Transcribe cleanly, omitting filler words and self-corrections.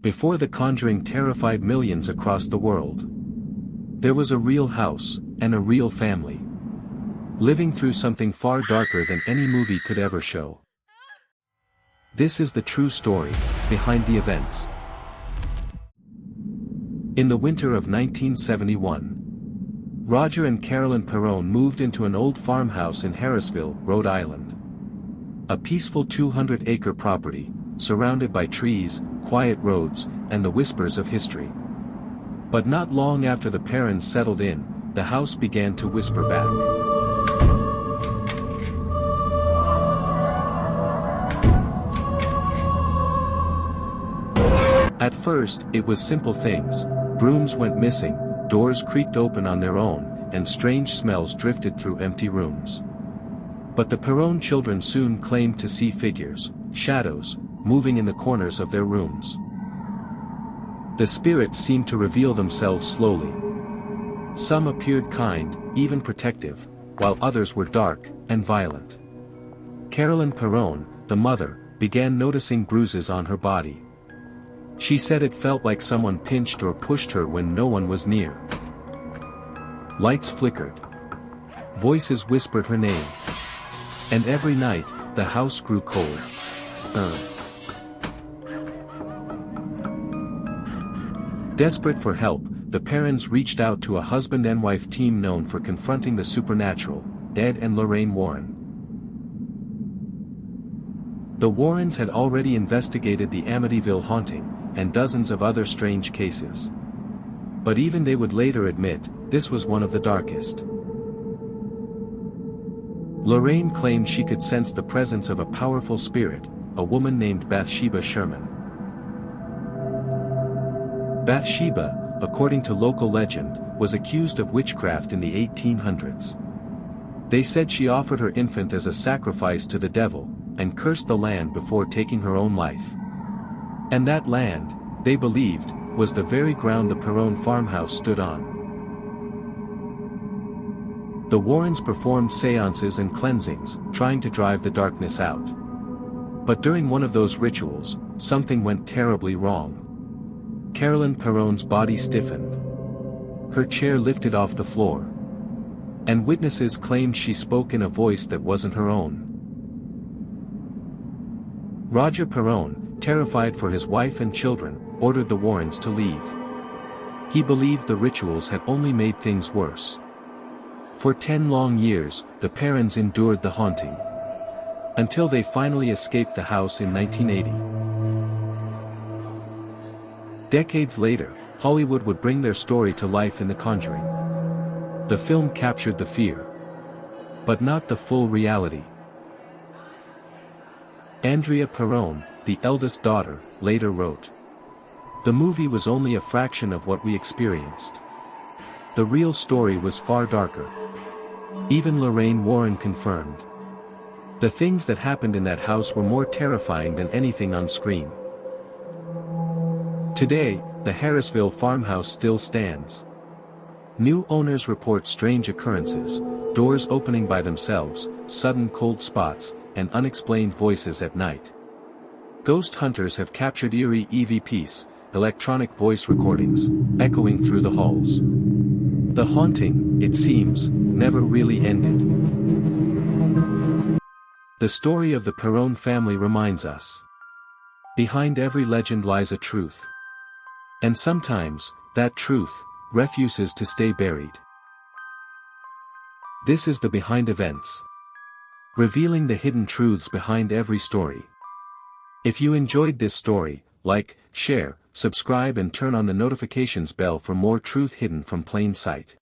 before The Conjuring terrified millions across the world. There was a real house, and a real family, living through something far darker than any movie could ever show. This is the true story, behind the events. In the winter of 1971, Roger and Carolyn Perron moved into an old farmhouse in Harrisville, Rhode Island. A peaceful 200-acre property, surrounded by trees, quiet roads, and the whispers of history. But not long after the Perrons settled in, the house began to whisper back. At first, it was simple things. Brooms went missing, doors creaked open on their own, and strange smells drifted through empty rooms. But the Perron children soon claimed to see figures, shadows, moving in the corners of their rooms. The spirits seemed to reveal themselves slowly. Some appeared kind, even protective, while others were dark and violent. Carolyn Perron, the mother, began noticing bruises on her body. She said it felt like someone pinched or pushed her when no one was near. Lights flickered. Voices whispered her name. And every night, the house grew cold. Desperate for help, the Perrons reached out to a husband and wife team known for confronting the supernatural, Ed and Lorraine Warren. The Warrens had already investigated the Amityville haunting, and dozens of other strange cases. But even they would later admit, this was one of the darkest. Lorraine claimed she could sense the presence of a powerful spirit, a woman named Bathsheba Sherman. Bathsheba, according to local legend, was accused of witchcraft in the 1800s. They said she offered her infant as a sacrifice to the devil, and cursed the land before taking her own life. And that land, they believed, was the very ground the Perron farmhouse stood on. The Warrens performed seances and cleansings, trying to drive the darkness out. But during one of those rituals, something went terribly wrong. Carolyn Perron's body stiffened. Her chair lifted off the floor. And witnesses claimed she spoke in a voice that wasn't her own. Roger Perron, terrified for his wife and children, ordered the Warrens to leave. He believed the rituals had only made things worse. For 10 long years, the Perrons endured the haunting. Until they finally escaped the house in 1980. Decades later, Hollywood would bring their story to life in The Conjuring. The film captured the fear, but not the full reality. Andrea Perron, the eldest daughter, later wrote, "The movie was only a fraction of what we experienced. The real story was far darker." Even Lorraine Warren confirmed. The things that happened in that house were more terrifying than anything on screen. Today, the Harrisville farmhouse still stands. New owners report strange occurrences, doors opening by themselves, sudden cold spots, and unexplained voices at night. Ghost hunters have captured eerie EVPs, electronic voice recordings, echoing through the halls. The haunting, it seems, never really ended. The story of the Perron family reminds us. Behind every legend lies a truth. And sometimes, that truth refuses to stay buried. This is the Behind Events, revealing the hidden truths behind every story. If you enjoyed this story, like, share, subscribe and turn on the notifications bell for more truth hidden from plain sight.